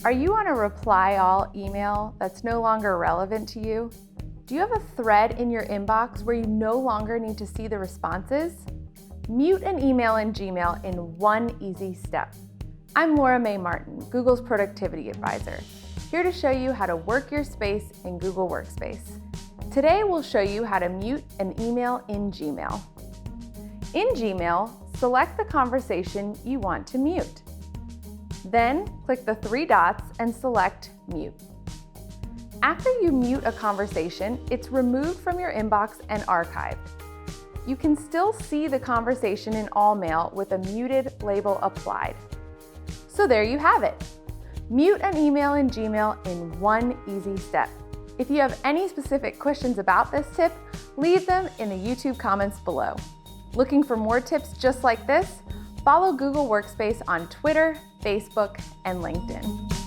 Are you on a reply all email that's no longer relevant to you? Do you have a thread in your inbox where you no longer need to see the responses? Mute an email in Gmail in one easy step. I'm Laura Mae Martin, Google's productivity advisor, here to show you how to work your space in Google Workspace. Today we'll show you how to mute an email in Gmail. In Gmail, select the conversation you want to mute. Then click the three dots and select Mute. After you mute a conversation, it's removed from your inbox and archived. You can still see the conversation in All Mail with a muted label applied. So there you have it. Mute an email in Gmail in one easy step. If you have any specific questions about this tip, leave them in the YouTube comments below. Looking for more tips just like this? Follow Google Workspace on Twitter, Facebook, and LinkedIn.